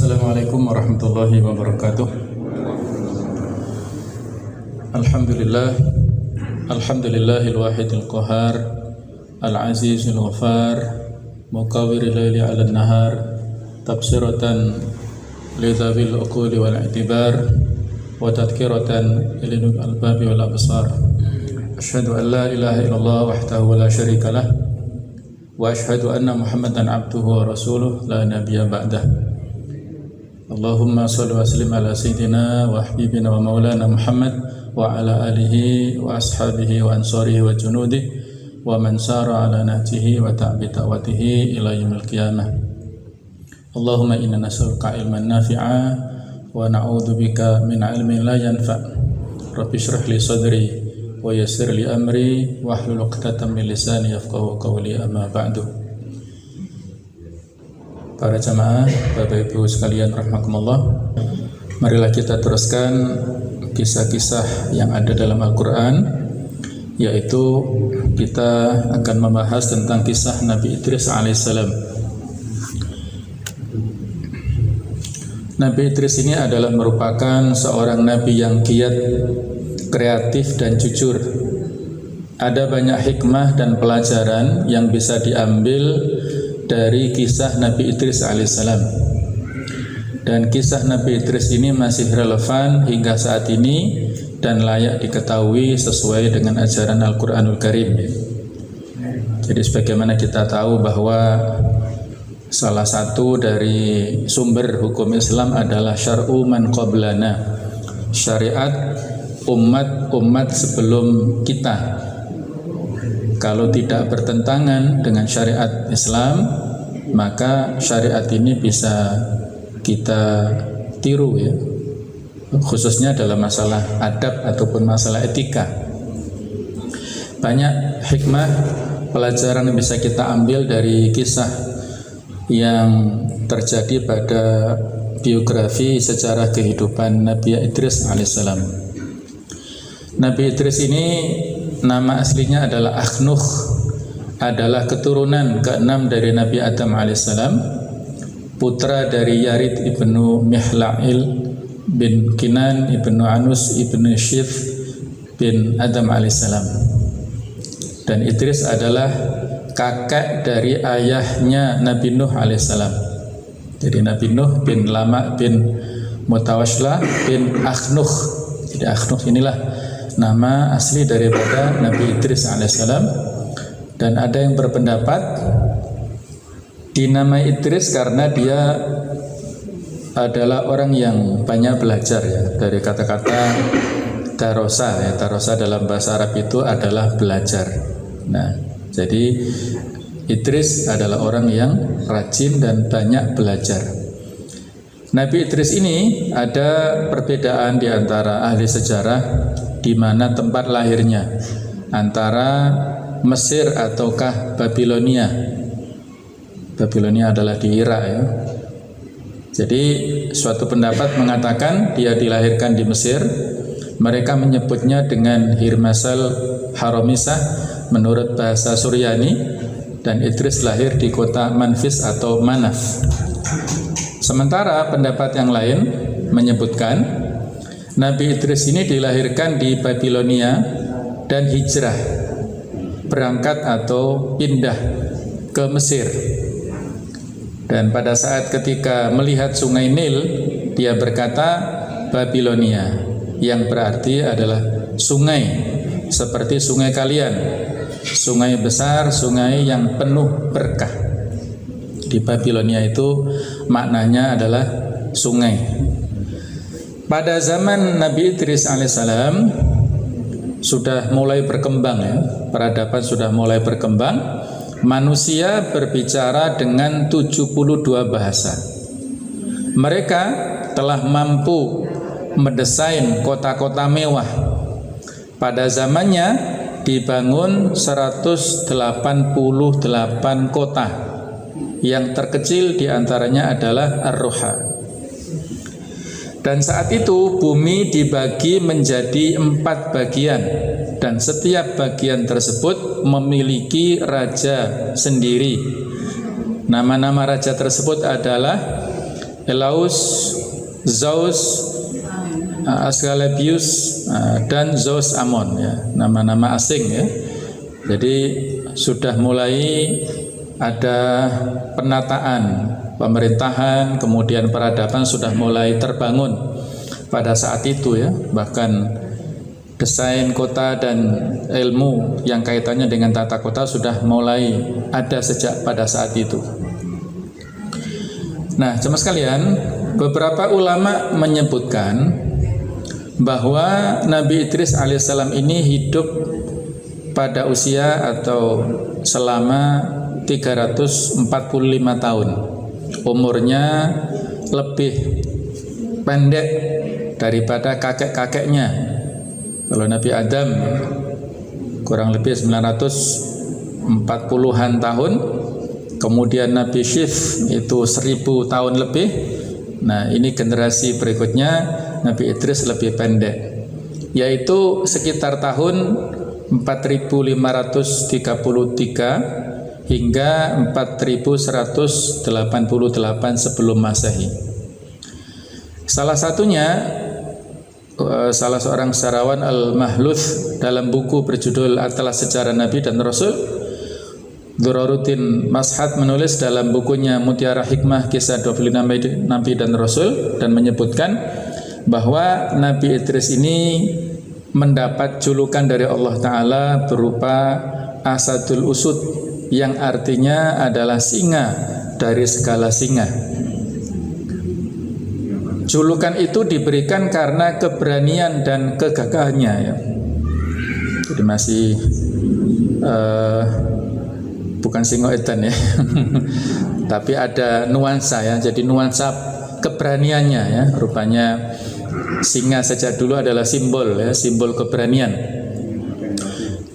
Assalamualaikum warahmatullahi wabarakatuh. Alhamdulillahil wahidil qahar, al-azizil ghafar, muqawwiril laili 'alan nahar, tabsiratan lidzabil uquli wal i'tibar, wa tadhkiratan lil albabi wal absar. Asyhadu an la ilaha illallah wahdahu la syarika lah, wa asyhadu anna Muhammadan abduhu wa rasuluh la nabiyya ba'dah. Allahumma shalli wa sallim ala sayyidina wa habibina wa maulana Muhammad wa ala alihi wa ashabihi wa ansarihi wa junudihi wa man sara ala nahjihi wa ta'bi ta'watihi ila yaumil qiyamah. Allahumma inna nas'aluka ilman nafi'a wa na'udzubika min ilmin la yanfa'. Rabbi shrah li sadri wa yassir li amri wahlul 'uqdatam min lisani yafqahu qawli, amma ba'du. Para jamaah, Bapak Ibu sekalian rahimakumullah, marilah kita teruskan kisah-kisah yang ada dalam Al-Quran, yaitu kita akan membahas tentang kisah Nabi Idris alaihissalam. Nabi Idris ini adalah merupakan seorang Nabi yang giat, kreatif dan jujur. Ada banyak hikmah dan pelajaran yang bisa diambil dari kisah Nabi Idris alaihissalam. Dan kisah Nabi Idris ini masih relevan hingga saat ini dan layak diketahui sesuai dengan ajaran Al-Quranul Karim. Jadi sebagaimana kita tahu bahwa salah satu dari sumber hukum Islam adalah syar'u man qablana, syariat umat-umat sebelum kita. Kalau tidak bertentangan dengan syariat Islam, maka syariat ini bisa kita tiru, ya, khususnya dalam masalah adab ataupun masalah etika. Banyak hikmah pelajaran yang bisa kita ambil dari kisah yang terjadi pada biografi sejarah kehidupan Nabi Idris alaihissalam. Nabi Idris ini nama aslinya adalah Akhnukh, adalah keturunan ke-6 dari Nabi Adam alaihissalam, putra dari Yarid ibnu Mihla'il bin Kinan ibnu Anus ibnu Shif bin Adam alaihissalam. Dan Idris adalah kakek dari ayahnya Nabi Nuh alaihissalam. Jadi Nabi Nuh bin Lama bin Mutawashla bin Akhnukh. Jadi Akhnukh inilah nama asli daripada Nabi Idris alaihissalam. Dan ada yang berpendapat dinamai Idris karena dia adalah orang yang banyak belajar, ya, dari kata-kata darosa, ya. Darosa dalam bahasa Arab itu adalah belajar. Nah, jadi Idris adalah orang yang rajin dan banyak belajar. Nabi Idris ini ada perbedaan di antara ahli sejarah di mana tempat lahirnya, antara Mesir ataukah Babilonia. Babilonia adalah di Irak, ya. Jadi suatu pendapat mengatakan dia dilahirkan di Mesir. Mereka menyebutnya dengan Hirmasal Haramisah menurut bahasa Suryani. Dan Idris lahir di kota Manfis atau Manaf. Sementara pendapat yang lain menyebutkan Nabi Idris ini dilahirkan di Babilonia dan hijrah, berangkat atau pindah ke Mesir. Dan pada saat ketika melihat sungai Nil, dia berkata Babilonia, yang berarti adalah sungai seperti sungai kalian, sungai besar, sungai yang penuh berkah. Di Babilonia itu maknanya adalah sungai. Pada zaman Nabi Idris alaihissalam sudah mulai berkembang, ya, peradaban sudah mulai berkembang. Manusia berbicara dengan 72 bahasa. Mereka telah mampu mendesain kota-kota mewah. Pada zamannya dibangun 188 kota. Yang terkecil diantaranya adalah Ar-Ruha. Dan saat itu bumi dibagi menjadi 4 bagian, dan setiap bagian tersebut memiliki raja sendiri. Nama-nama raja tersebut adalah Elaus, Zeus, Asclepius, dan Zeus Amon ya, nama-nama asing ya. Jadi sudah mulai ada penataan pemerintahan, kemudian peradaban sudah mulai terbangun pada saat itu ya. Bahkan desain kota dan ilmu yang kaitannya dengan tata kota sudah mulai ada sejak pada saat itu. Nah, jemaah sekalian, beberapa ulama menyebutkan bahwa Nabi Idris alaihissalam ini hidup pada usia atau selama 345 tahun. Umurnya lebih pendek daripada kakek-kakeknya. Kalau Nabi Adam kurang lebih 940-an tahun, kemudian Nabi Syif itu 1000 tahun lebih. Nah, ini generasi berikutnya Nabi Idris lebih pendek, yaitu sekitar tahun 4533 hingga 4188 sebelum Masehi. Salah satunya salah seorang sejarawan Al-Mahluth dalam buku berjudul Atlas Sejarah Nabi dan Rasul, Duraruddin Mas'had menulis dalam bukunya Mutiara Hikmah Kisah 25 Nabi dan Rasul dan menyebutkan bahwa Nabi Idris ini mendapat julukan dari Allah Ta'ala berupa Asadul Usud, yang artinya adalah singa dari segala singa. Julukan itu diberikan karena keberanian dan kegagahannya ya. Jadi masih bukan singo edan ya. Tapi ada nuansa ya. Jadi nuansa keberaniannya ya. Rupanya singa sejak dulu adalah simbol ya, simbol keberanian.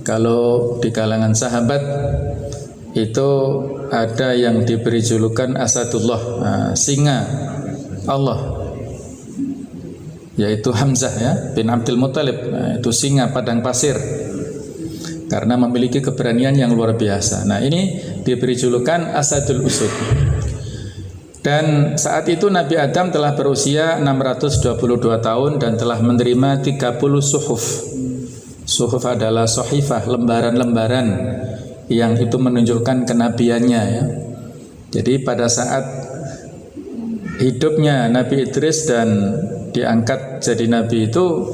Kalau di kalangan sahabat itu ada yang diberi julukan Asadullah, singa Allah, yaitu Hamzah ya bin Abdul Muthalib. Itu singa padang pasir karena memiliki keberanian yang luar biasa. Nah, ini diberi julukan Asadul Usud. Dan saat itu Nabi Adam telah berusia 622 tahun dan telah menerima 30 suhuf. Suhuf adalah sohifah, lembaran-lembaran yang itu menunjukkan kenabiannya ya. Jadi pada saat hidupnya Nabi Idris dan diangkat jadi nabi itu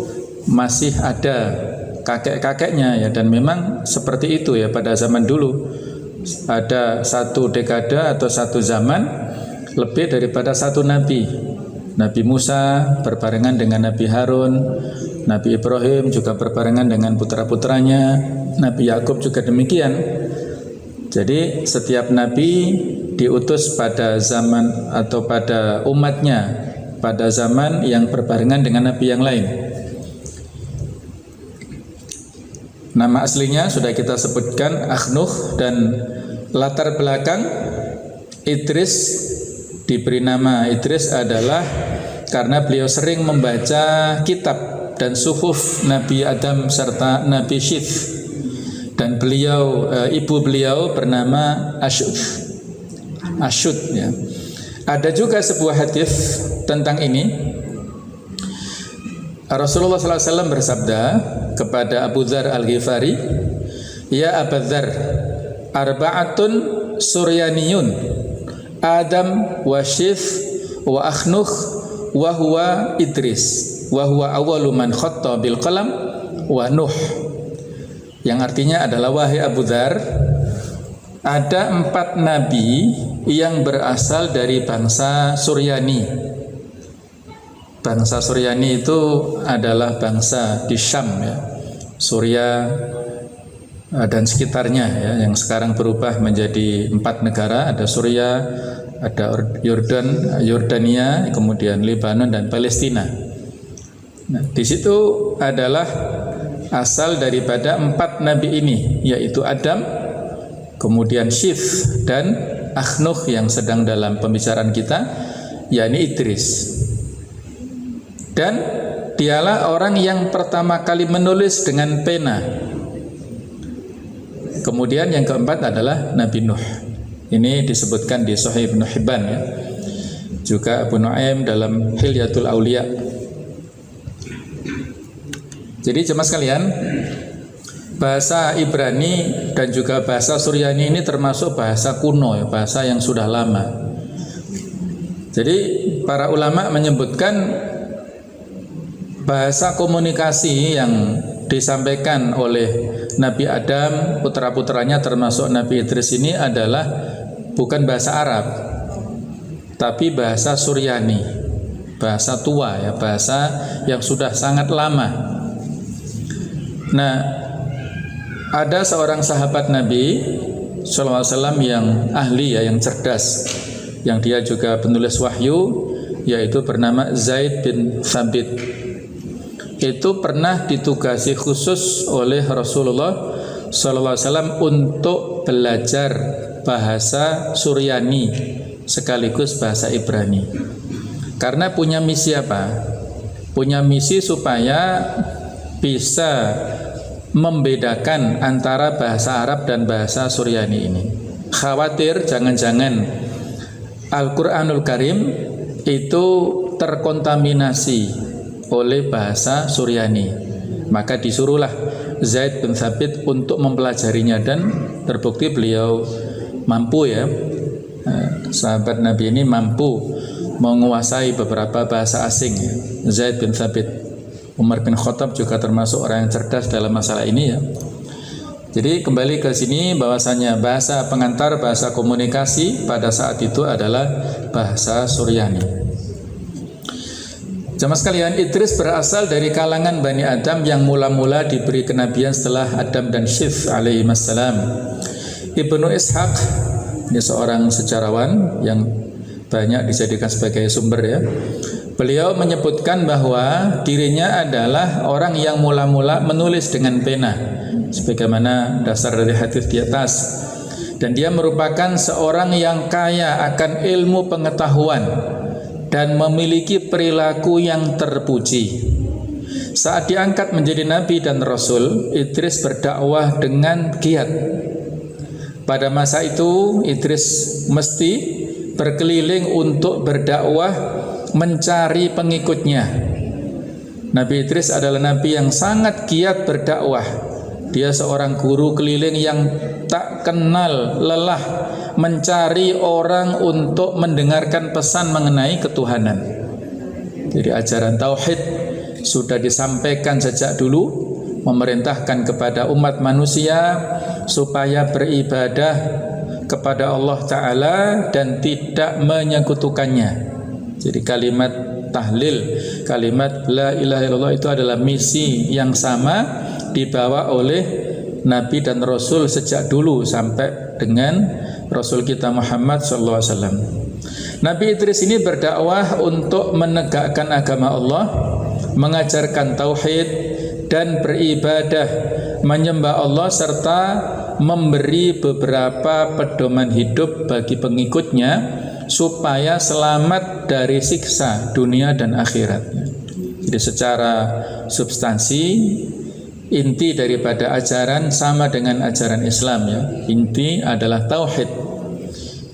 masih ada kakek-kakeknya ya, dan memang seperti itu ya pada zaman dulu. Ada satu dekade atau satu zaman lebih daripada satu nabi. Nabi Musa berbarengan dengan Nabi Harun, Nabi Ibrahim juga berbarengan dengan putra-putranya, Nabi Yakub juga demikian. Jadi setiap nabi diutus pada zaman atau pada umatnya pada zaman yang berbarengan dengan nabi yang lain. Nama aslinya sudah kita sebutkan, Akhnuh, dan latar belakang Idris diberi nama Idris adalah karena beliau sering membaca kitab dan suhuf Nabi Adam serta Nabi Syith, dan beliau ibu beliau bernama Ashud ya. Ada juga sebuah hadis tentang ini. Rasulullah SAW bersabda kepada Abu Dzar Al-Ghifari, "Ya Abu Dzar, arba'atun suryaniyun, Adam wa Syith wa Akhnuh wa huwa Idris wa huwa awwalu man khatta bil qalam wa Nuh." Yang artinya adalah, wahai Abu Dzar, ada 4 nabi yang berasal dari bangsa Suryani. Bangsa Suryani itu adalah bangsa di Syam ya, Surya dan sekitarnya ya, yang sekarang berubah menjadi 4 negara. Ada Surya, ada Yordania, kemudian Lebanon dan Palestina. Nah, di situ adalah asal daripada 4 nabi ini, yaitu Adam, kemudian Syith dan Akhnuh yang sedang dalam pembicaraan kita, yakni Idris. Dan dialah orang yang pertama kali menulis dengan pena. Kemudian yang keempat adalah Nabi Nuh. Ini disebutkan di Sahih Ibnu Hibban ya. juga Abu Nuaim dalam Hilyatul Auliya. Jadi jemaah sekalian, bahasa Ibrani dan juga bahasa Suryani ini termasuk bahasa kuno ya, bahasa yang sudah lama. Jadi para ulama menyebutkan bahasa komunikasi yang disampaikan oleh Nabi Adam, putra-putranya termasuk Nabi Idris ini adalah bukan bahasa Arab, tapi bahasa Suryani, bahasa tua ya, bahasa yang sudah sangat lama. Nah, ada seorang sahabat Nabi SAW yang ahli ya, yang cerdas, yang dia juga penulis wahyu, yaitu bernama Zaid bin Thabit. Itu pernah ditugasi khusus oleh Rasulullah SAW untuk belajar bahasa Suryani sekaligus bahasa Ibrani. Karena punya misi apa? Punya misi supaya bisa membedakan antara bahasa Arab dan bahasa Suryani ini. Khawatir jangan-jangan Al-Quranul Karim itu terkontaminasi oleh bahasa Suryani. Maka disuruhlah Zaid bin Thabit untuk mempelajarinya, dan terbukti beliau mampu ya. Sahabat Nabi ini mampu menguasai beberapa bahasa asing ya. Zaid bin Thabit. Umar bin Khattab juga termasuk orang yang cerdas dalam masalah ini ya. Jadi kembali ke sini bahwasanya bahasa pengantar, bahasa komunikasi pada saat itu adalah bahasa Suryani. Jamaah sekalian, Idris berasal dari kalangan Bani Adam yang mula-mula diberi kenabian setelah Adam dan Syith alaihi wassalam. Ibnu Ishaq, ini seorang sejarawan yang banyak dijadikan sebagai sumber ya. Beliau menyebutkan bahwa dirinya adalah orang yang mula-mula menulis dengan pena, sebagaimana dasar dari hadis di atas. Dan dia merupakan seorang yang kaya akan ilmu pengetahuan dan memiliki perilaku yang terpuji. Saat diangkat menjadi nabi dan rasul, Idris berdakwah dengan giat. Pada masa itu Idris mesti berkeliling untuk berdakwah, mencari pengikutnya. Nabi Idris adalah nabi yang sangat giat berdakwah. Dia seorang guru keliling yang tak kenal lelah mencari orang untuk mendengarkan pesan mengenai ketuhanan. Jadi ajaran tauhid sudah disampaikan sejak dulu, memerintahkan kepada umat manusia supaya beribadah kepada Allah Ta'ala dan tidak menyekutukannya. Jadi kalimat tahlil, kalimat la ilaha illallah itu adalah misi yang sama dibawa oleh Nabi dan Rasul sejak dulu sampai dengan Rasul kita Muhammad SAW. Nabi Idris ini berdakwah untuk menegakkan agama Allah, mengajarkan tauhid dan beribadah, menyembah Allah serta memberi beberapa pedoman hidup bagi pengikutnya supaya selamat dari siksa dunia dan akhirat. Jadi secara substansi inti daripada ajaran sama dengan ajaran Islam ya. Inti adalah tauhid.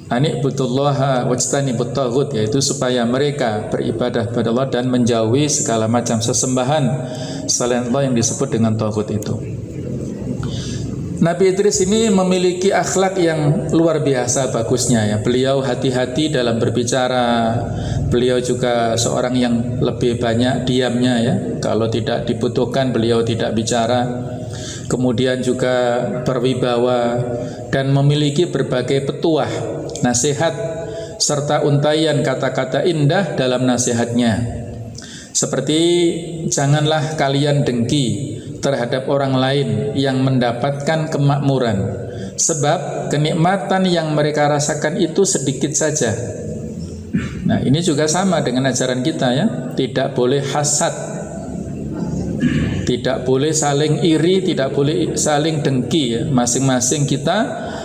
Ani'budullaha wajtanibut taghut, yaitu supaya mereka beribadah kepada Allah dan menjauhi segala macam sesembahan selain Allah yang disebut dengan taghut itu. Nabi Idris ini memiliki akhlak yang luar biasa bagusnya ya. Beliau hati-hati dalam berbicara. Beliau juga seorang yang lebih banyak diamnya ya. Kalau tidak dibutuhkan beliau tidak bicara. Kemudian juga berwibawa dan memiliki berbagai petuah, nasihat serta untaian kata-kata indah dalam nasihatnya. Seperti janganlah kalian dengki terhadap orang lain yang mendapatkan kemakmuran, sebab kenikmatan yang mereka rasakan itu sedikit saja. Nah, ini juga sama dengan ajaran kita ya. Tidak boleh hasad, tidak boleh saling iri, tidak boleh saling dengki ya. Masing-masing kita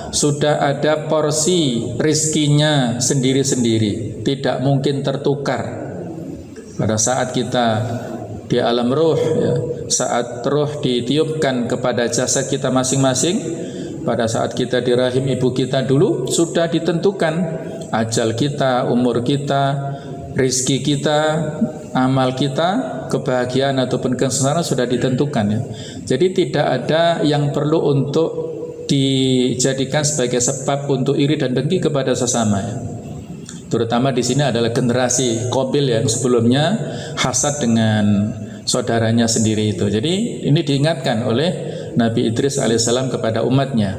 sudah ada porsi rizkinya sendiri-sendiri, tidak mungkin tertukar. Pada saat kita di alam ruh ya, saat ruh ditiupkan kepada jasad kita masing-masing, pada saat kita di rahim ibu kita dulu sudah ditentukan ajal kita, umur kita, rizki kita, amal kita, kebahagiaan ataupun kesengsaraan sudah ditentukan ya. Jadi tidak ada yang perlu untuk dijadikan sebagai sebab untuk iri dan dengki kepada sesama ya. Terutama di sini adalah generasi Qabil yang sebelumnya hasad dengan saudaranya sendiri itu. Jadi ini diingatkan oleh Nabi Idris alaihissalam kepada umatnya.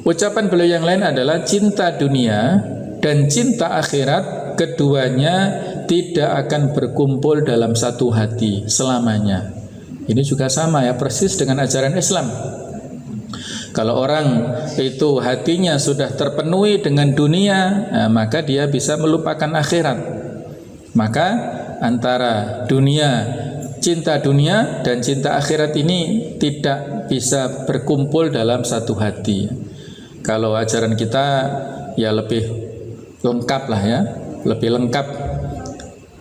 Ucapan beliau yang lain adalah cinta dunia dan cinta akhirat, keduanya tidak akan berkumpul dalam satu hati selamanya. Ini juga sama ya, persis dengan ajaran Islam. Kalau orang itu hatinya sudah terpenuhi dengan dunia, maka dia bisa melupakan akhirat. Maka antara cinta dunia dan cinta akhirat ini tidak bisa berkumpul dalam satu hati. Kalau ajaran kita ya lebih lengkap lah ya, lebih lengkap.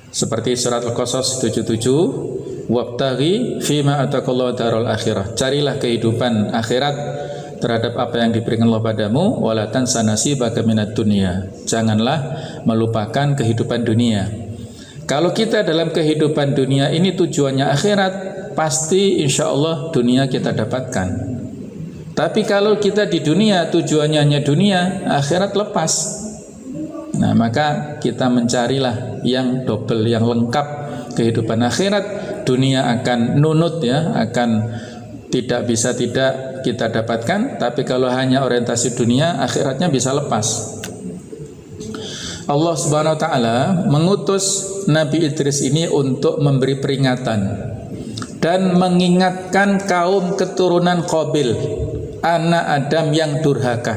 Seperti surat Al-Qasas 77, wabtaghi fima atakallahu darul akhirah. Carilah kehidupan akhirat terhadap apa yang diberikan Allah padamu, wala tansa nasibaka minad dunya. Janganlah melupakan kehidupan dunia. Kalau kita dalam kehidupan dunia ini tujuannya akhirat, pasti insya Allah dunia kita dapatkan. Tapi kalau kita di dunia tujuannya hanya dunia, akhirat lepas. Nah, maka kita mencarilah yang double, yang lengkap kehidupan akhirat. Dunia akan nunut ya, akan tidak bisa tidak kita dapatkan. Tapi kalau hanya orientasi dunia, akhiratnya bisa lepas. Allah Subhanahu wa taala mengutus Nabi Idris ini untuk memberi peringatan dan mengingatkan kaum keturunan Qabil, anak Adam yang durhaka,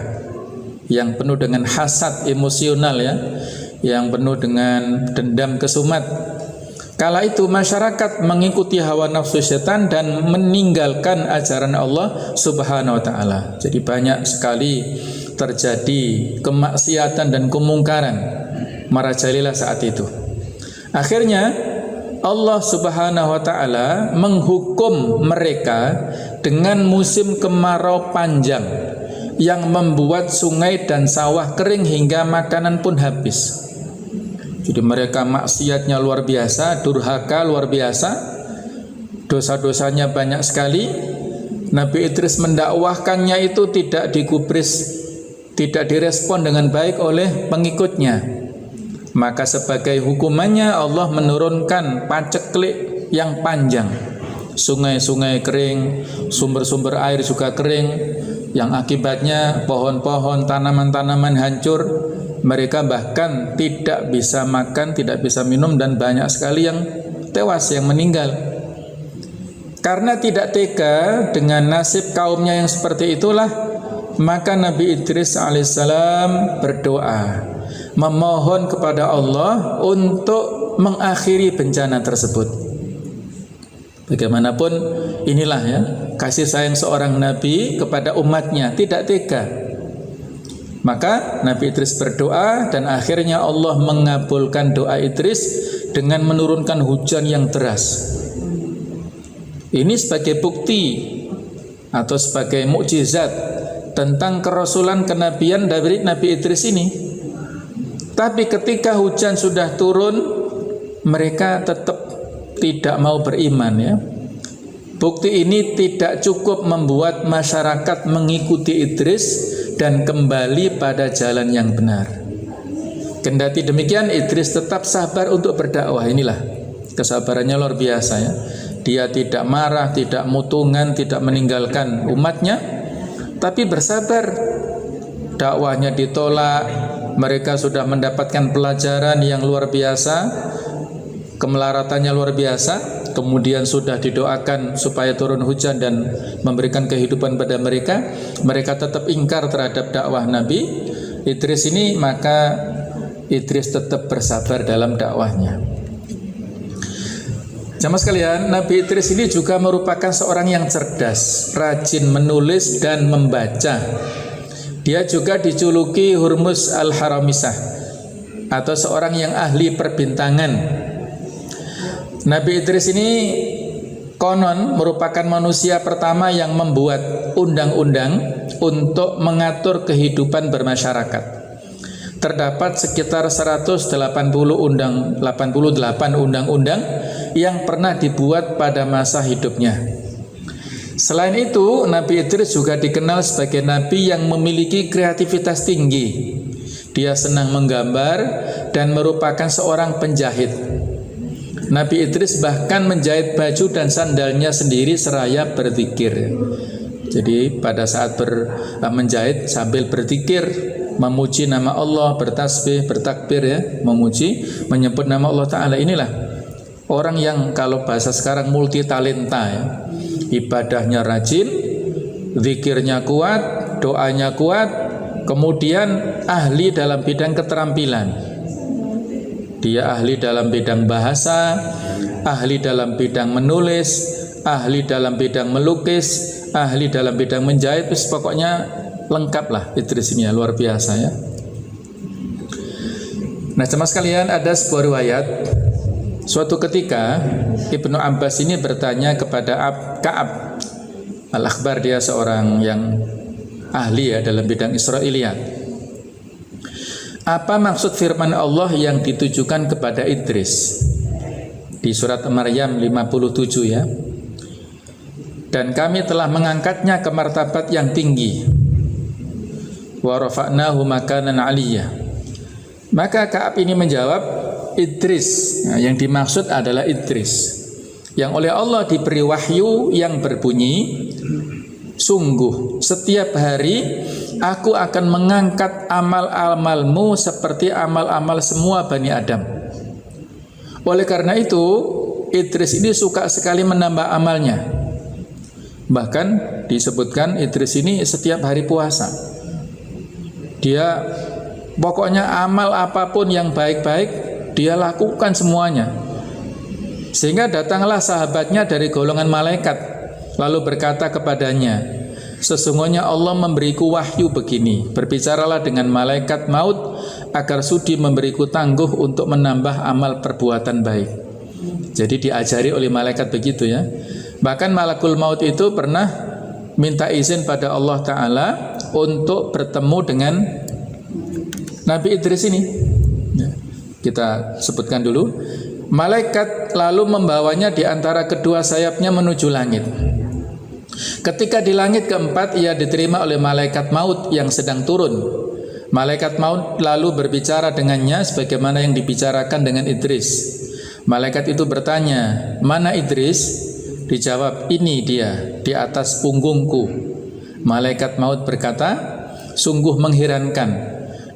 yang penuh dengan hasad emosional ya, yang penuh dengan dendam kesumat. Kala itu masyarakat mengikuti hawa nafsu setan dan meninggalkan ajaran Allah Subhanahu wa taala. Jadi banyak sekali terjadi kemaksiatan dan kemungkaran merajalela saat itu. Akhirnya Allah Subhanahu wa taala menghukum mereka dengan musim kemarau panjang yang membuat sungai dan sawah kering hingga makanan pun habis. Jadi mereka maksiatnya luar biasa, durhaka luar biasa, dosa-dosanya banyak sekali. Nabi Idris mendakwahkannya itu tidak digubris, tidak direspon dengan baik oleh pengikutnya. Maka sebagai hukumannya Allah menurunkan paceklik yang panjang. Sungai-sungai kering, sumber-sumber air juga kering, yang akibatnya pohon-pohon, tanaman-tanaman hancur. Mereka bahkan tidak bisa makan, tidak bisa minum, dan banyak sekali yang tewas, yang meninggal. Karena tidak tega dengan nasib kaumnya yang seperti itulah, maka Nabi Idris alaihissalam berdoa, memohon kepada Allah untuk mengakhiri bencana tersebut. Bagaimanapun inilah ya, kasih sayang seorang nabi kepada umatnya, tidak tega. Maka Nabi Idris berdoa dan akhirnya Allah mengabulkan doa Idris dengan menurunkan hujan yang deras. Ini sebagai bukti atau sebagai mukjizat tentang kerasulan kenabian dari Nabi Idris ini. Tapi ketika hujan sudah turun, mereka tetap tidak mau beriman ya. Bukti ini tidak cukup membuat masyarakat mengikuti Idris dan kembali pada jalan yang benar. Kendati demikian, Idris tetap sabar untuk berdakwah. Inilah kesabarannya luar biasa ya. Dia tidak marah, tidak mutungan, tidak meninggalkan umatnya, tapi bersabar. Dakwahnya ditolak, mereka sudah mendapatkan pelajaran yang luar biasa, kemelaratannya luar biasa. Kemudian sudah didoakan supaya turun hujan dan memberikan kehidupan pada mereka. Mereka tetap ingkar terhadap dakwah Nabi Idris ini, maka Idris tetap bersabar dalam dakwahnya. Jamaah sekalian, Nabi Idris ini juga merupakan seorang yang cerdas, rajin menulis dan membaca. Dia juga dijuluki Hurmuz al-Haramisah, atau seorang yang ahli perbintangan. Nabi Idris ini konon merupakan manusia pertama yang membuat undang-undang untuk mengatur kehidupan bermasyarakat. terdapat sekitar 188 undang-undang yang pernah dibuat pada masa hidupnya. Selain itu, Nabi Idris juga dikenal sebagai nabi yang memiliki kreativitas tinggi. Dia senang menggambar dan merupakan seorang penjahit. Nabi Idris bahkan menjahit baju dan sandalnya sendiri seraya berzikir. Jadi pada saat menjahit sambil berzikir, memuji nama Allah, bertasbih, bertakbir ya, memuji, menyebut nama Allah Ta'ala. Inilah orang yang kalau bahasa sekarang multi talenta ya. Ibadahnya rajin, zikirnya kuat, doanya kuat, kemudian ahli dalam bidang keterampilan. Dia ahli dalam bidang bahasa, ahli dalam bidang menulis, ahli dalam bidang melukis, ahli dalam bidang menjahit. Pokoknya lengkap lah Idris ini ya, luar biasa ya. Nah jemaah sekalian, ada sebuah riwayat. Suatu ketika Ibnu Abbas ini bertanya kepada Ka'ab Al-Akhbar, dia seorang yang ahli ya dalam bidang Israiliyat. Apa maksud firman Allah yang ditujukan kepada Idris di surat Maryam 57 ya? Dan kami telah mengangkatnya ke martabat yang tinggi. Wa rafa'nahu makanan 'aliyya. Maka Ka'ab ini menjawab, Idris, nah, yang dimaksud adalah Idris yang oleh Allah diberi wahyu yang berbunyi, sungguh setiap hari aku akan mengangkat amal-amalmu seperti amal-amal semua Bani Adam. Oleh karena itu Idris ini suka sekali menambah amalnya. Bahkan disebutkan Idris ini setiap hari puasa. Dia pokoknya amal apapun yang baik-baik dia lakukan semuanya. Sehingga datanglah sahabatnya dari golongan malaikat, lalu berkata kepadanya, sesungguhnya Allah memberiku wahyu begini, berbicaralah dengan malaikat maut agar sudi memberiku tangguh untuk menambah amal perbuatan baik. Jadi diajari oleh malaikat begitu ya. Bahkan malakul maut itu pernah minta izin pada Allah Ta'ala untuk bertemu dengan Nabi Idris ini. Kita sebutkan dulu. Malaikat lalu membawanya di antara kedua sayapnya menuju langit. Ketika di langit keempat ia diterima oleh malaikat maut yang sedang turun. Malaikat maut lalu berbicara dengannya sebagaimana yang dibicarakan dengan Idris. Malaikat itu bertanya, mana Idris? Dijawab, ini dia di atas punggungku. Malaikat maut berkata, sungguh mengherankan.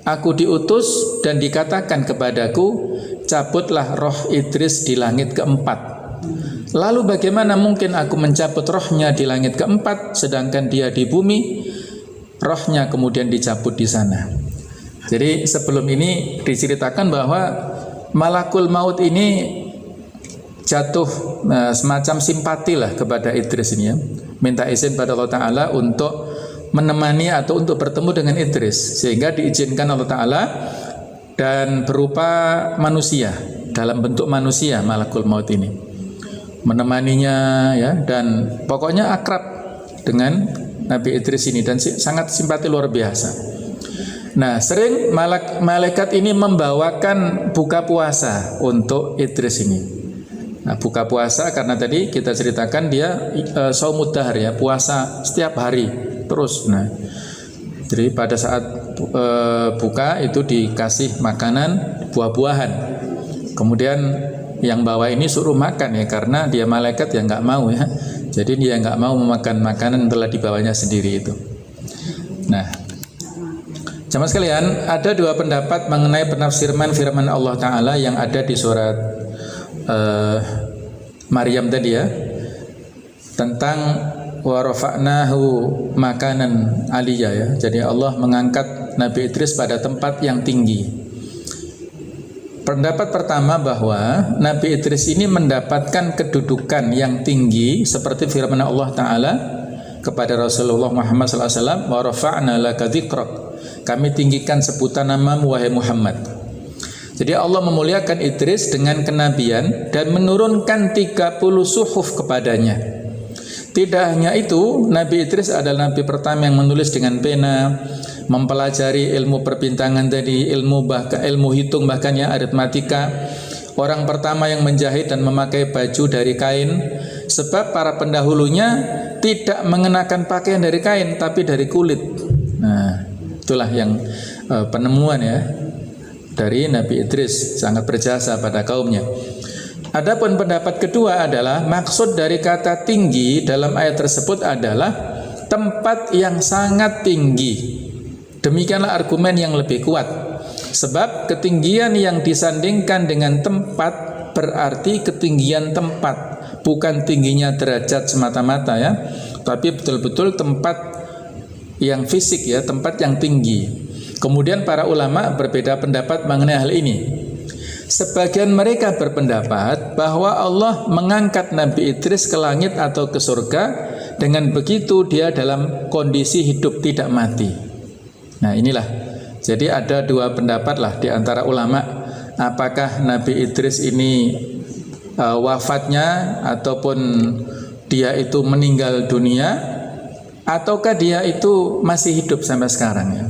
Aku diutus dan dikatakan kepadaku, cabutlah roh Idris di langit keempat. Lalu bagaimana mungkin aku mencabut rohnya di langit keempat, sedangkan dia di bumi? Rohnya kemudian dicabut di sana. Jadi sebelum ini diceritakan bahwa malakul maut ini jatuh semacam simpati lah kepada Idris ini ya. Minta izin pada Allah Ta'ala untuk menemani atau untuk bertemu dengan Idris, sehingga diizinkan Allah Ta'ala dan berupa manusia, dalam bentuk manusia malakul maut ini menemaninya ya, dan pokoknya akrab dengan Nabi Idris ini dan sangat simpati luar biasa. Nah sering malaikat ini membawakan buka puasa untuk Idris ini. Nah, buka puasa karena tadi kita ceritakan dia shaumud dahr ya, puasa setiap hari terus. Nah, jadi pada saat buka itu dikasih makanan buah-buahan. Kemudian yang bawa ini suruh makan ya, karena dia malaikat yang nggak mau ya. Jadi dia nggak mau memakan makanan yang telah dibawanya sendiri itu. Nah, jemaah sekalian, ada dua pendapat mengenai penafsiran firman Allah Ta'ala yang ada di surat Maryam tadi ya, tentang wa rafa'nahu makanan aliyya ya. Jadi Allah mengangkat Nabi Idris pada tempat yang tinggi. Pendapat pertama bahwa Nabi Idris ini mendapatkan kedudukan yang tinggi seperti firman Allah Ta'ala kepada Rasulullah Muhammad SAW, wa rafa'na laka dzikrak, kami tinggikan sebutan namamu wahai Muhammad. Jadi Allah memuliakan Idris dengan kenabian dan menurunkan 30 suhuf kepadanya. Tidak hanya itu, Nabi Idris adalah Nabi pertama yang menulis dengan pena, mempelajari ilmu perbintangan tadi, ilmu hitung bahkan ya, aritmatika. Orang pertama yang menjahit dan memakai baju dari kain, sebab para pendahulunya tidak mengenakan pakaian dari kain tapi dari kulit. Nah, itulah yang penemuan ya dari Nabi Idris, sangat berjasa pada kaumnya. Adapun pendapat kedua adalah maksud dari kata tinggi dalam ayat tersebut adalah tempat yang sangat tinggi. Demikianlah argumen yang lebih kuat. Sebab ketinggian yang disandingkan dengan tempat berarti ketinggian tempat, bukan tingginya derajat semata-mata ya, tapi betul-betul tempat yang fisik ya, tempat yang tinggi. Kemudian para ulama berbeda pendapat mengenai hal ini. Sebagian mereka berpendapat bahwa Allah mengangkat Nabi Idris ke langit atau ke surga, dengan begitu dia dalam kondisi hidup tidak mati. Nah inilah, jadi ada dua pendapat lah di antara ulama, apakah Nabi Idris ini wafatnya ataupun dia itu meninggal dunia, ataukah dia itu masih hidup sampai sekarang ya.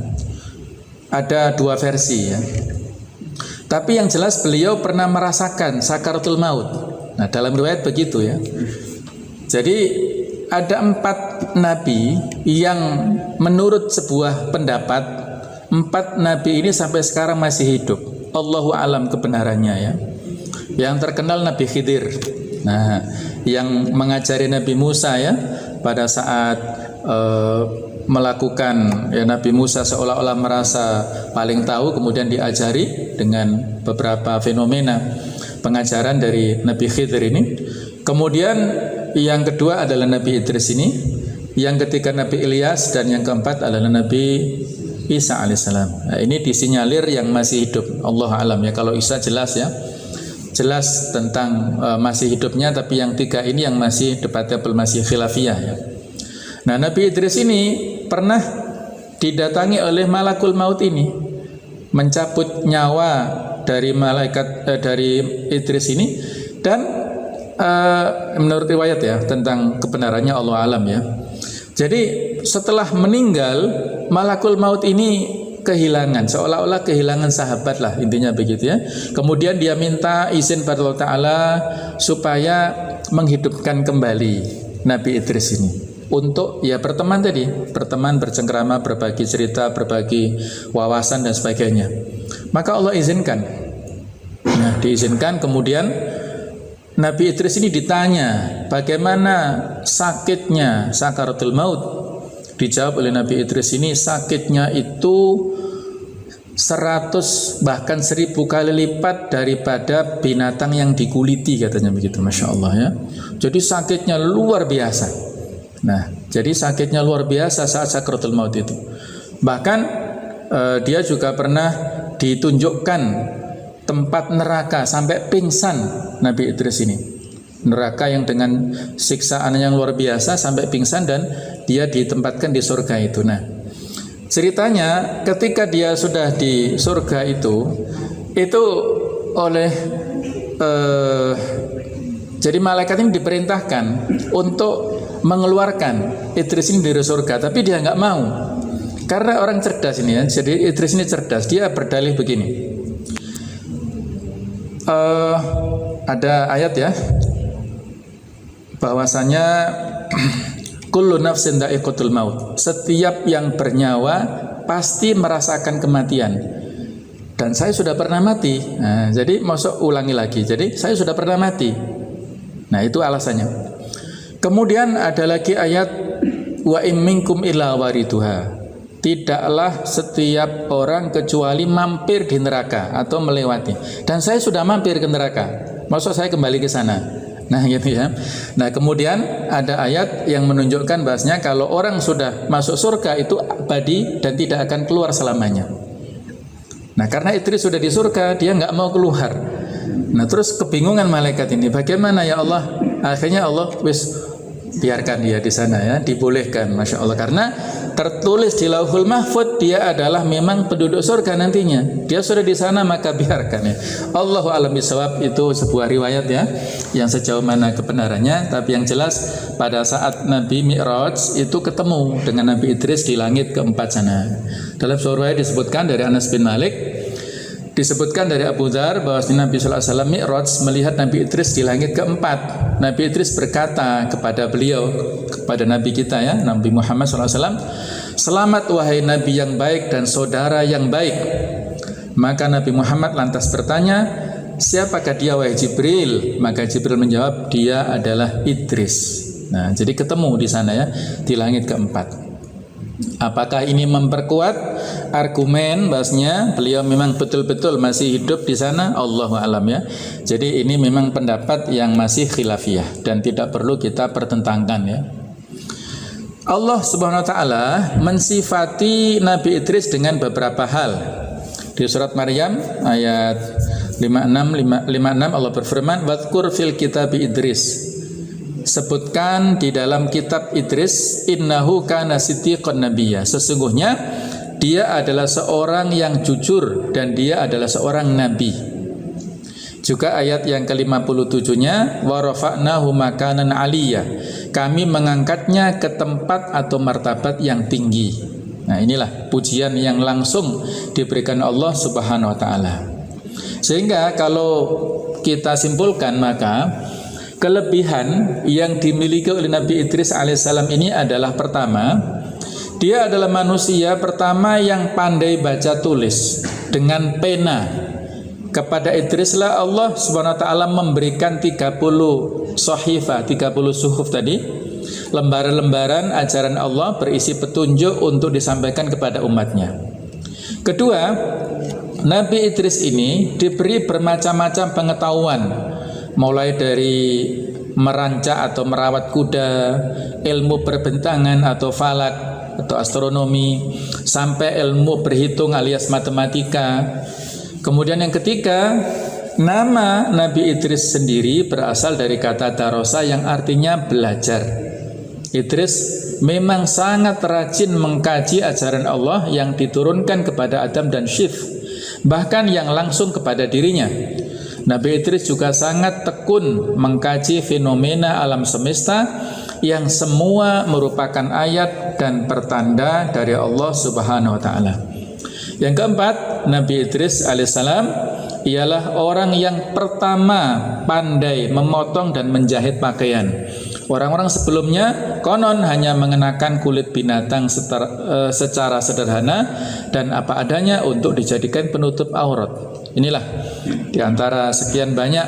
Ada dua versi ya. Tapi yang jelas beliau pernah merasakan sakaratul maut. Nah dalam riwayat begitu ya. Jadi ada 4 nabi yang menurut sebuah pendapat 4 nabi ini sampai sekarang masih hidup. Allahu alam kebenarannya ya. Yang terkenal Nabi Khidir. Nah, yang mengajari Nabi Musa ya pada saat melakukan ya, Nabi Musa seolah-olah merasa paling tahu, kemudian diajari dengan beberapa fenomena pengajaran dari Nabi Khidir ini. Kemudian yang kedua adalah Nabi Idris ini, yang ketiga Nabi Ilyas, dan yang keempat adalah Nabi Isa alaihissalam. Nah, ini disinyalir yang masih hidup. Allah alam ya, kalau Isa jelas ya, jelas tentang masih hidupnya, tapi yang 3 ini yang masih debatable, masih khilafiyah ya. Nah Nabi Idris ini pernah didatangi oleh malakul maut ini, mencabut nyawa dari dari Idris ini, dan menurut riwayat ya tentang kebenarannya Allah alam ya. Jadi setelah meninggal malakul maut ini kehilangan, seolah-olah kehilangan sahabat lah, intinya begitu ya. Kemudian dia minta izin pada Allah Ta'ala supaya menghidupkan kembali Nabi Idris ini untuk ya berteman tadi, berteman, bercengkrama, berbagi cerita, berbagi wawasan dan sebagainya. Maka Allah izinkan. Nah, diizinkan. Kemudian Nabi Idris ini ditanya bagaimana sakitnya sakaratul maut. Dijawab oleh Nabi Idris ini, sakitnya itu 100 bahkan 1000 kali lipat daripada binatang yang dikuliti, katanya begitu. Masya Allah ya. Jadi sakitnya luar biasa. Nah, jadi sakitnya luar biasa saat sakaratul maut itu. Bahkan dia juga pernah ditunjukkan tempat neraka sampai pingsan Nabi Idris ini. Neraka yang dengan siksaan yang luar biasa sampai pingsan, dan dia ditempatkan di surga itu. Nah, ceritanya ketika dia sudah di surga itu oleh jadi malaikat ini diperintahkan untuk mengeluarkan Idris ini dari surga, tapi dia nggak mau karena orang cerdas ini ya. Jadi Idris ini cerdas, dia berdalih begini. Ada ayat ya, bahwasanya kullu nafsin dha'iqatul maut, setiap yang bernyawa pasti merasakan kematian, dan saya sudah pernah mati. Nah, jadi masuk ulangi lagi, jadi saya sudah pernah mati. Nah, itu alasannya. Kemudian ada lagi ayat wa in minkum illa wariduha, tidaklah setiap orang kecuali mampir di neraka atau melewati, dan saya sudah mampir ke neraka, maksud saya kembali ke sana. Nah gitu ya. Nah kemudian ada ayat yang menunjukkan bahasanya kalau orang sudah masuk surga itu abadi dan tidak akan keluar selamanya. Nah karena Idris sudah di surga, dia nggak mau keluar. Nah terus kebingungan malaikat ini, bagaimana ya Allah? Akhirnya Allah biarkan dia di sana ya, dibolehkan, masya Allah, karena tertulis di Lauhul Mahfud dia adalah memang penduduk surga nantinya. Dia sudah di sana, maka biarkan ya. Allahu a'lam bishawab, itu sebuah riwayat ya. yang sejauh mana kebenarannya, tapi yang jelas pada saat Nabi Mi'raj itu ketemu dengan Nabi Idris di langit keempat sana. Dalam sebuah riwayat disebutkan dari Anas bin Malik, disebutkan dari Abu Dzar bahwa Nabi sallallahu alaihi wasallam Mi'raj melihat Nabi Idris di langit keempat. Nabi Idris berkata kepada beliau, kepada Nabi kita ya, Nabi Muhammad sallallahu alaihi wasallam, "Selamat wahai Nabi yang baik dan saudara yang baik." Maka Nabi Muhammad lantas bertanya, "Siapakah dia wahai Jibril?" Maka Jibril menjawab, "Dia adalah Idris." Nah, jadi ketemu di sana ya, di langit keempat. Apakah ini memperkuat argumen bahasnya beliau memang betul-betul masih hidup di sana? Allahu a'lam ya. Jadi ini memang pendapat yang masih khilafiyah dan tidak perlu kita pertentangkan ya. Allah Subhanahu wa taala mensifati Nabi Idris dengan beberapa hal. Di surat Maryam ayat 56 Allah berfirman, "Wadhkur fil kitabi Idris." Sebutkan di dalam kitab Idris, "Innahu kana siddiqan nabiyya." Sesungguhnya dia adalah seorang yang jujur dan dia adalah seorang nabi. Juga ayat yang ke-57-nya, "Wa rafa'nahu makanan 'aliyya." Kami mengangkatnya ke tempat atau martabat yang tinggi. Nah, inilah pujian yang langsung diberikan Allah Subhanahu wa taala. Sehingga kalau kita simpulkan, maka kelebihan yang dimiliki oleh Nabi Idris alaihissalam ini adalah pertama, dia adalah manusia pertama yang pandai baca tulis dengan pena. Kepada Idrislah Allah Subhanahu wa taala memberikan 30 sahifah, 30 suhuf tadi, lembaran-lembaran ajaran Allah berisi petunjuk untuk disampaikan kepada umatnya. Kedua, Nabi Idris ini diberi bermacam-macam pengetahuan, mulai dari merancak atau merawat kuda, ilmu perbentangan atau falak atau astronomi, sampai ilmu berhitung alias matematika. Kemudian yang ketiga, nama Nabi Idris sendiri berasal dari kata darosa yang artinya belajar. Idris memang sangat rajin mengkaji ajaran Allah yang diturunkan kepada Adam dan Syif, bahkan yang langsung kepada dirinya. Nabi Idris juga sangat tekun mengkaji fenomena alam semesta yang semua merupakan ayat dan pertanda dari Allah Subhanahu wa taala. Yang keempat, Nabi Idris alaihissalam ialah orang yang pertama pandai memotong dan menjahit pakaian. Orang-orang sebelumnya konon hanya mengenakan kulit binatang secara sederhana dan apa adanya untuk dijadikan penutup aurat. Inilah di antara sekian banyak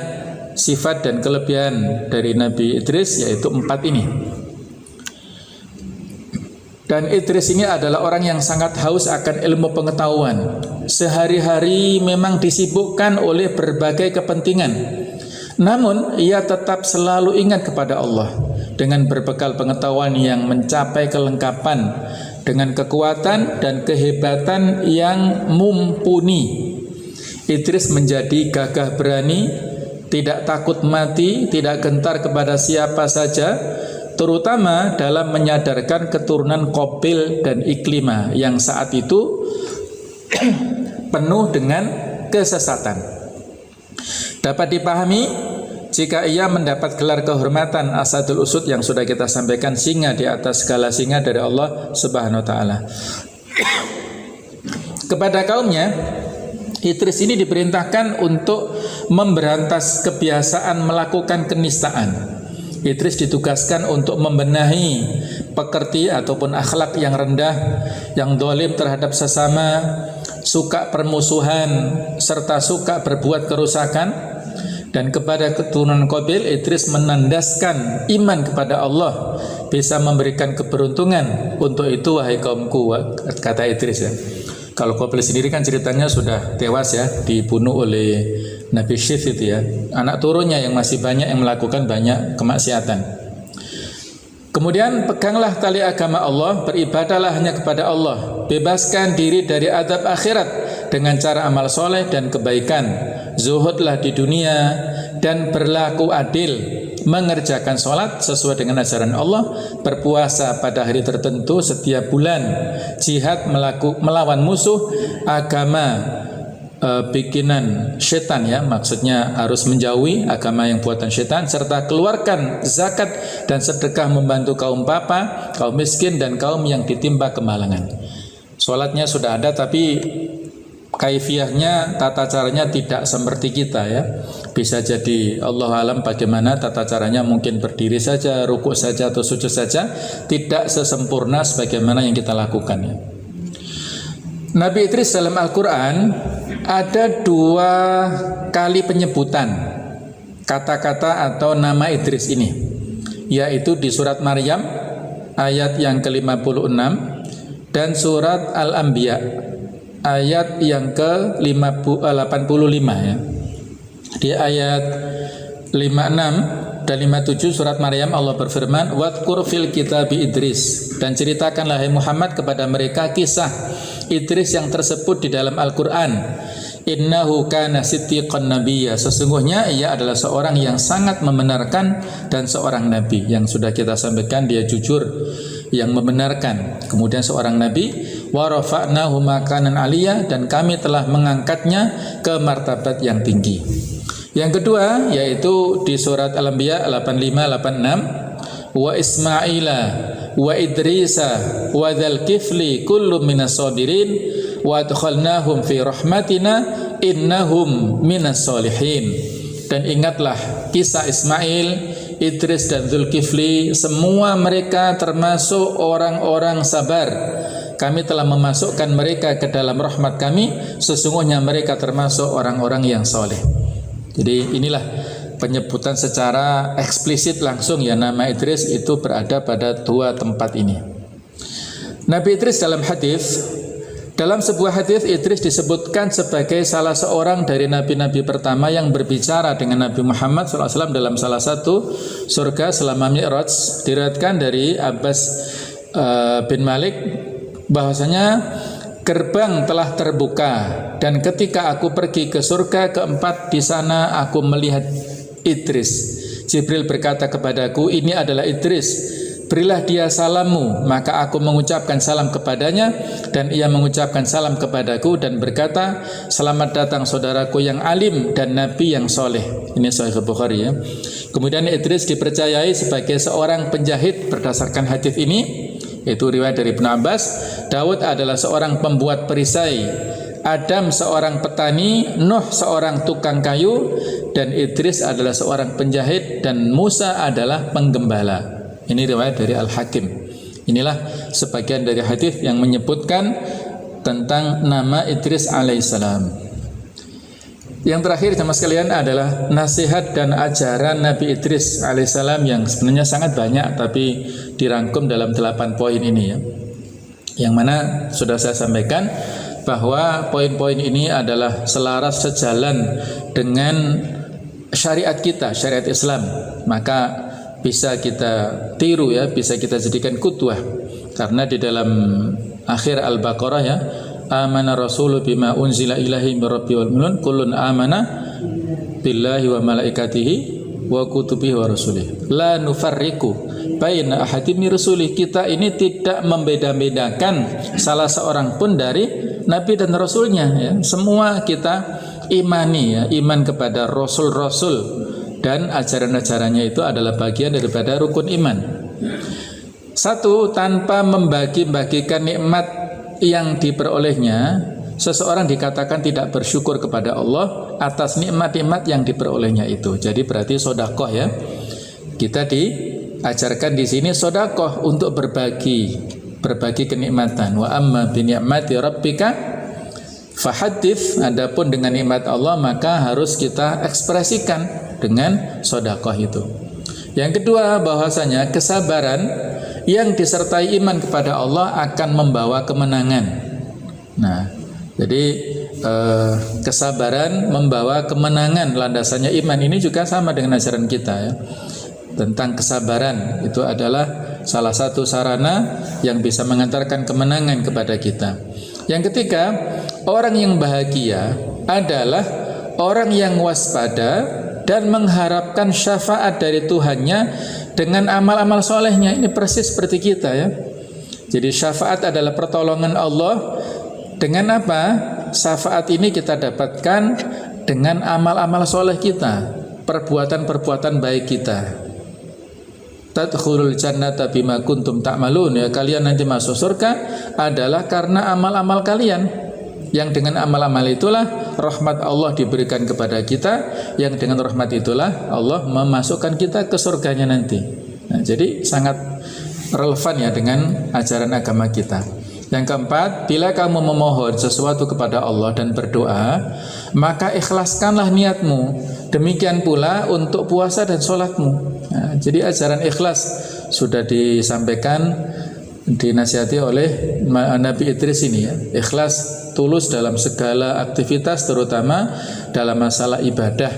sifat dan kelebihan dari Nabi Idris, yaitu 4 ini. Dan Idris ini adalah orang yang sangat haus akan ilmu pengetahuan. Sehari-hari memang disibukkan oleh berbagai kepentingan, namun ia tetap selalu ingat kepada Allah dengan berbekal pengetahuan yang mencapai kelengkapan, dengan kekuatan dan kehebatan yang mumpuni. Idris menjadi gagah berani, tidak takut mati, tidak gentar kepada siapa saja, terutama dalam menyadarkan keturunan Qabil dan Iklimah yang saat itu penuh dengan kesesatan. Dapat dipahami jika ia mendapat gelar kehormatan Asadul Usud yang sudah kita sampaikan, singa di atas segala singa dari Allah Subhanahu wa taala. Kepada kaumnya, Idris ini diperintahkan untuk memberantas kebiasaan melakukan kenistaan. Idris ditugaskan untuk membenahi pekerti ataupun akhlak yang rendah, yang dolim terhadap sesama, suka permusuhan, serta suka berbuat kerusakan. Dan kepada keturunan Qabil, Idris menandaskan iman kepada Allah, bisa memberikan keberuntungan. Untuk itu, wahai kaumku, kata Idris ya. Kalau Qabil sendiri kan ceritanya sudah tewas ya, dibunuh oleh Nabi Syif itu ya. Anak turunnya yang masih banyak yang melakukan banyak kemaksiatan. Kemudian peganglah tali agama Allah, beribadahlah hanya kepada Allah, bebaskan diri dari adab akhirat dengan cara amal soleh dan kebaikan, zuhudlah di dunia dan berlaku adil, mengerjakan sholat sesuai dengan ajaran Allah, berpuasa pada hari tertentu setiap bulan, jihad melawan musuh, agama bikinan setan ya, maksudnya harus menjauhi agama yang buatan setan, serta keluarkan zakat dan sedekah membantu kaum papa, kaum miskin dan kaum yang ditimpa kemalangan. Sholatnya sudah ada tapi kaifiahnya, tata caranya tidak seperti kita ya. Bisa jadi Allah alam bagaimana tata caranya, mungkin berdiri saja, rukuk saja atau sujud saja, tidak sesempurna sebagaimana yang kita lakukan ya. Nabi Idris dalam Al-Quran ada 2 kali penyebutan kata-kata atau nama Idris ini, yaitu di surat Maryam ayat yang ke-56 dan surat Al-Anbiya ayat yang ke-85 ya. Di ayat 56 dan 57 surat Maryam Allah berfirman, "Wadhkur fil kitabi Idris," dan ceritakanlah hai Muhammad kepada mereka kisah Idris yang tersebut di dalam Al-Quran. "Innahu kana siddiqan nabiyya," sesungguhnya ia adalah seorang yang sangat membenarkan dan seorang nabi. Yang sudah kita sampaikan, dia jujur, yang membenarkan, kemudian seorang nabi. "Wa rafa'nahu makanan aliyya," dan kami telah mengangkatnya ke martabat yang tinggi. Yang kedua yaitu di surat Al-Anbiya 85-86, "Wa Ismaila wa Idrisa wa dzal kifli kullum minas sabirin wa adkhalnahum fi rahmatina innahum minas solihin." Dan ingatlah kisah Ismail, Idris dan Dzulkifli, semua mereka termasuk orang-orang sabar. Kami telah memasukkan mereka ke dalam rahmat kami, sesungguhnya mereka termasuk orang-orang yang soleh. Jadi inilah penyebutan secara eksplisit langsung ya, nama Idris itu berada pada 2 tempat ini. Nabi Idris dalam sebuah hadis Idris disebutkan sebagai salah seorang dari nabi-nabi pertama yang berbicara dengan Nabi Muhammad SAW dalam salah satu surga selama Mi'raj. Diriwayatkan dari Abbas bin Malik bahwasanya gerbang telah terbuka dan ketika aku pergi ke surga keempat, di sana aku melihat Idris. Jibril berkata kepadaku, "Ini adalah Idris, berilah dia salammu." Maka aku mengucapkan salam kepadanya dan ia mengucapkan salam kepadaku dan berkata, "Selamat datang saudaraku yang alim dan nabi yang soleh." Ini Sahih Bukhari ya. Kemudian Idris dipercayai sebagai seorang penjahit berdasarkan hadis ini. Itu riwayat dari Ibnu Abbas. Daud adalah seorang pembuat perisai, Adam seorang petani, Nuh seorang tukang kayu, dan Idris adalah seorang penjahit, dan Musa adalah penggembala. Ini riwayat dari Al-Hakim. Inilah sebagian dari hadis yang menyebutkan tentang nama Idris alaihissalam. Yang terakhir jemaah sekalian adalah nasihat dan ajaran Nabi Idris alaihissalam yang sebenarnya sangat banyak, tapi dirangkum dalam 8 poin ini ya. Yang mana sudah saya sampaikan bahwa poin-poin ini adalah selaras sejalan dengan syariat kita, syariat Islam. Maka bisa kita tiru ya, bisa kita jadikan qudwah. Karena di dalam akhir Al-Baqarah ya, amana rasulu bima unzila ilahi min rabbi wal mu'minun kullun amana billahi wa malaikatihi wa kutubihi wa rasulih la nufarriqu baina ahadin min rasulih. Kita ini tidak membeda-bedakan salah seorang pun dari nabi dan rasulnya ya. Semua kita imani ya, iman kepada rasul-rasul dan ajaran-ajarannya itu adalah bagian daripada rukun iman. Satu, tanpa membagi-bagikan nikmat yang diperolehnya, seseorang dikatakan tidak bersyukur kepada Allah atas nikmat-nikmat yang diperolehnya itu. Jadi berarti sedekah ya. Kita diajarkan di sini sedekah untuk berbagi kenikmatan. Wa amma bi ni'mati rabbika fahaddits. Adapun dengan nikmat Allah maka harus kita ekspresikan dengan sedekah itu. Yang kedua, bahwasanya kesabaran yang disertai iman kepada Allah akan membawa kemenangan. Nah, jadi kesabaran membawa kemenangan, landasannya iman. Ini juga sama dengan ajaran kita ya. Tentang kesabaran itu adalah salah satu sarana yang bisa mengantarkan kemenangan kepada kita. Yang ketiga, orang yang bahagia adalah orang yang waspada dan mengharapkan syafaat dari Tuhannya dengan amal-amal solehnya. Ini persis seperti kita ya. Jadi syafaat adalah pertolongan Allah dengan apa? syafaat ini kita dapatkan dengan amal-amal soleh kita, perbuatan-perbuatan baik kita. Tadkhulul jannata bima kuntum ta'malun, ya, kalian nanti masuk surga adalah karena amal-amal kalian. Yang dengan amal-amal itulah rahmat Allah diberikan kepada kita, yang dengan rahmat itulah Allah memasukkan kita ke surganya nanti. Nah, jadi sangat relevan ya dengan ajaran agama kita. Yang keempat, bila kamu memohon sesuatu kepada Allah dan berdoa, maka ikhlaskanlah niatmu. Demikian pula untuk puasa dan sholatmu. Nah, jadi ajaran ikhlas sudah disampaikan, dinasihati oleh Nabi Idris ini ya. Ikhlas, tulus dalam segala aktivitas, terutama dalam masalah ibadah.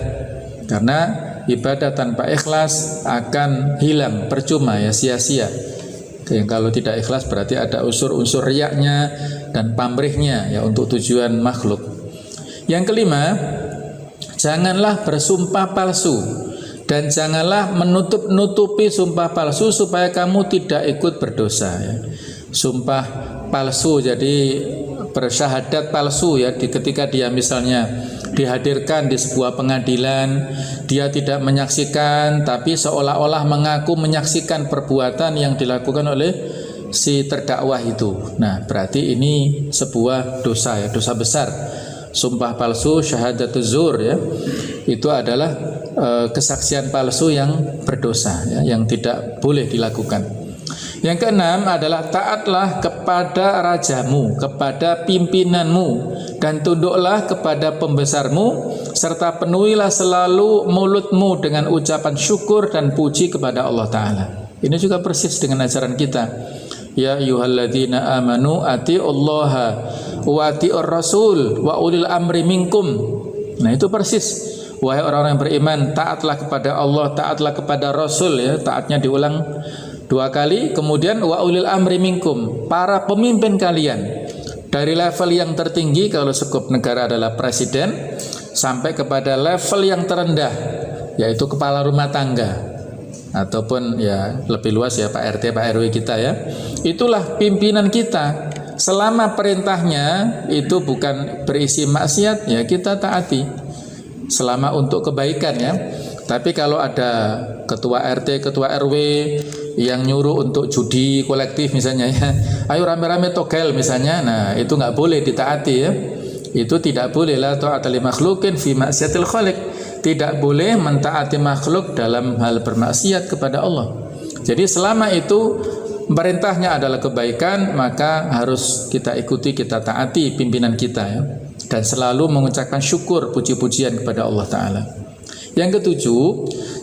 Karena ibadah tanpa ikhlas akan hilang, percuma ya, sia-sia. Kalau tidak ikhlas berarti ada unsur-unsur riyaknya dan pamrihnya ya, untuk tujuan makhluk. Yang kelima, janganlah bersumpah palsu dan janganlah menutup-nutupi sumpah palsu supaya kamu tidak ikut berdosa ya. Sumpah palsu, jadi bersyahadat palsu ya, ketika dia misalnya dihadirkan di sebuah pengadilan, dia tidak menyaksikan tapi seolah-olah mengaku menyaksikan perbuatan yang dilakukan oleh si terdakwah itu. Nah, berarti ini sebuah dosa ya, dosa besar. Sumpah palsu, syahadatuz zur ya, itu adalah kesaksian palsu yang berdosa ya, yang tidak boleh dilakukan. Yang keenam adalah taatlah kepada rajamu, kepada pimpinanmu, dan tunduklah kepada pembesarmu, serta penuhilah selalu mulutmu dengan ucapan syukur dan puji kepada Allah Ta'ala. Ini juga persis dengan ajaran kita. Ya ayyuhalladzina amanu atiullaha wa atiur rasul wa ulil amri minkum. Nah, itu persis. Wahai orang-orang yang beriman, taatlah kepada Allah, taatlah kepada Rasul ya, taatnya diulang 2 kali. Kemudian wa ulil amri minkum, para pemimpin kalian, dari level yang tertinggi kalau skup negara adalah presiden, sampai kepada level yang terendah yaitu kepala rumah tangga, ataupun ya lebih luas ya Pak RT, Pak RW kita ya. Itulah pimpinan kita. Selama perintahnya itu bukan berisi maksiat ya, kita taati. Selama untuk kebaikan ya. Tapi kalau ada ketua RT, ketua RW yang nyuruh untuk judi kolektif misalnya ya, ayo rame-rame togel misalnya, nah itu nggak boleh ditaati ya. Itu tidak boleh, la ta'ata li makhluqin fi maksiatil khaliq. Tidak boleh mentaati makhluk dalam hal bermaksiat kepada Allah. Jadi selama itu perintahnya adalah kebaikan, maka harus kita ikuti, kita taati pimpinan kita ya. Dan selalu mengucapkan syukur, puji-pujian kepada Allah Ta'ala. Yang ketujuh,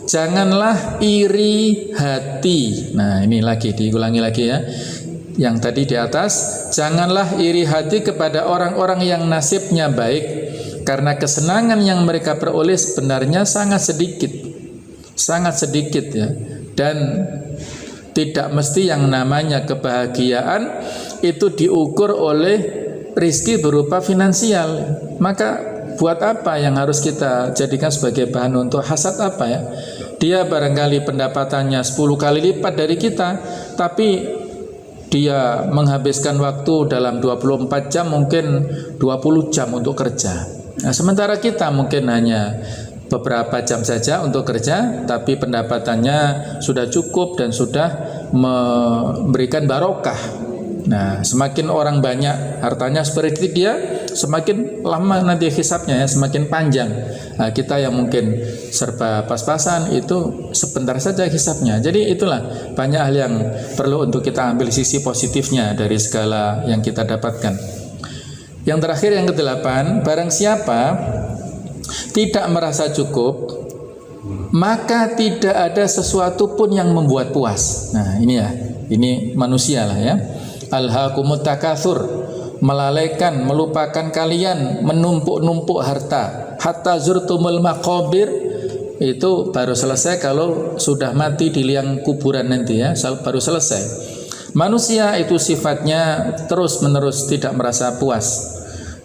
janganlah iri hati. Nah, ini lagi diulangi lagi ya. Yang tadi di atas, janganlah iri hati kepada orang-orang yang nasibnya baik, karena kesenangan yang mereka peroleh sebenarnya sangat sedikit ya. Dan tidak mesti yang namanya kebahagiaan itu diukur oleh rizki berupa finansial. Maka buat apa yang harus kita jadikan sebagai bahan untuk hasad apa ya? Dia barangkali pendapatannya 10 kali lipat dari kita, tapi dia menghabiskan waktu dalam 24 jam mungkin 20 jam untuk kerja. Nah, sementara kita mungkin hanya beberapa jam saja untuk kerja, tapi pendapatannya sudah cukup dan sudah memberikan barokah. Nah, semakin orang banyak hartanya seperti dia, semakin lama nanti hisabnya ya, semakin panjang. Nah, kita yang mungkin serba pas-pasan itu sebentar saja hisabnya. Jadi itulah banyak hal yang perlu untuk kita ambil sisi positifnya dari segala yang kita dapatkan. Yang terakhir, yang ke-8, barang siapa tidak merasa cukup, maka tidak ada sesuatu pun yang membuat puas. Nah, ini ya, ini manusia lah ya. Alhaakumut takatsur, melalaikan, melupakan kalian menumpuk-numpuk harta, hatta zurtumul maqabir. Itu baru selesai kalau sudah mati di liang kuburan nanti ya, baru selesai. Manusia itu sifatnya terus-menerus tidak merasa puas.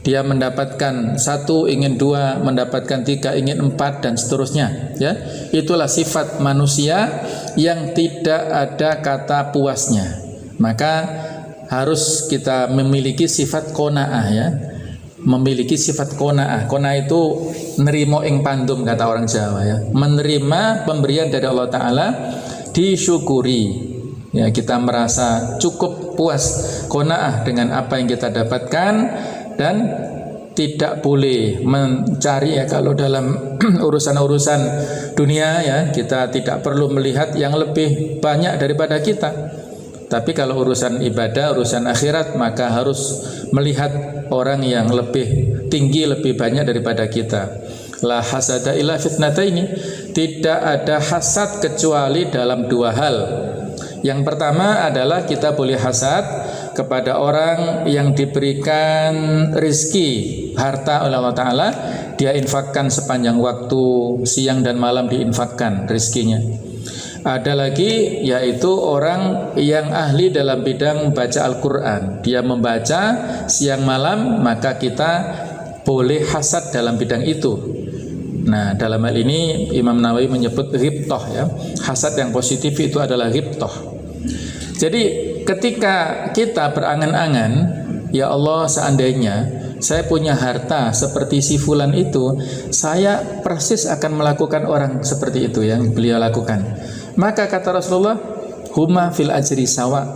Dia mendapatkan 1 ingin 2, mendapatkan 3 ingin 4 dan seterusnya ya. Itulah sifat manusia yang tidak ada kata puasnya. Maka harus kita memiliki sifat qanaah ya. memiliki sifat qanaah. Qanaah itu nerimo ing pandum kata orang Jawa ya. Menerima pemberian dari Allah Ta'ala, disyukuri. Ya, kita merasa cukup puas, qanaah dengan apa yang kita dapatkan, dan tidak boleh mencari ya, kalau dalam urusan-urusan dunia ya, kita tidak perlu melihat yang lebih banyak daripada kita. Tapi kalau urusan ibadah, urusan akhirat, maka harus melihat orang yang lebih tinggi, lebih banyak daripada kita. La hasada illa fitnataini, tidak ada hasad kecuali dalam dua hal. Yang pertama adalah kita boleh hasad kepada orang yang diberikan rizki, harta oleh Allah Ta'ala, dia infakkan sepanjang waktu, siang dan malam diinfakkan rizkinya. Ada lagi yaitu orang yang ahli dalam bidang baca Al-Quran, dia membaca siang malam, maka kita boleh hasad dalam bidang itu. Nah, dalam hal ini Imam Nawawi menyebut ghibthah ya. Hasad yang positif itu adalah ghibthah. Jadi ketika kita berangan-angan, ya Allah, seandainya saya punya harta seperti si fulan itu, saya persis akan melakukan orang seperti itu yang beliau lakukan. Maka kata Rasulullah, huma fil ajri sawa.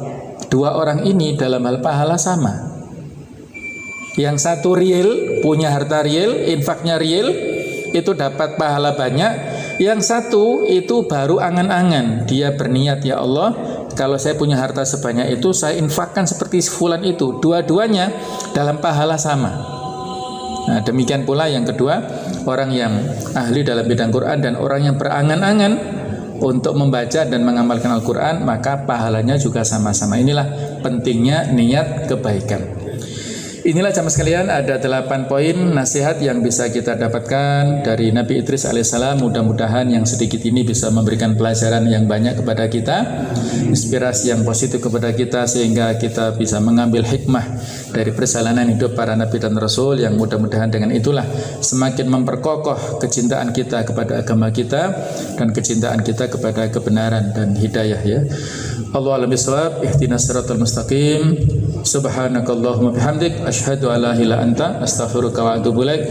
Dua orang ini dalam hal pahala sama. Yang satu real, punya harta real, infaknya real, itu dapat pahala banyak. Yang satu itu baru angan-angan, dia berniat, ya Allah, kalau saya punya harta sebanyak itu, saya infakkan seperti fulan itu. Dua-duanya dalam pahala sama. Nah, demikian pula yang kedua, orang yang ahli dalam bidang Quran dan orang yang berangan-angan untuk membaca dan mengamalkan Al-Quran, maka pahalanya juga sama-sama. Inilah pentingnya niat kebaikan. Inilah jamaah sekalian, ada 8 poin nasihat yang bisa kita dapatkan dari Nabi Idris alaihissalam. Mudah-mudahan yang sedikit ini bisa memberikan pelajaran yang banyak kepada kita, inspirasi yang positif kepada kita, sehingga kita bisa mengambil hikmah dari perjalanan hidup para Nabi dan Rasul, yang mudah-mudahan dengan itulah semakin memperkokoh kecintaan kita kepada agama kita dan kecintaan kita kepada kebenaran dan hidayah ya. Allahu a'lam bishawab. Ihdinas siratal mustaqim. Subhanakallahumma bihamdik, asyhadu an la ilaha illa anta, astaghfiruka wa atubu ilaik.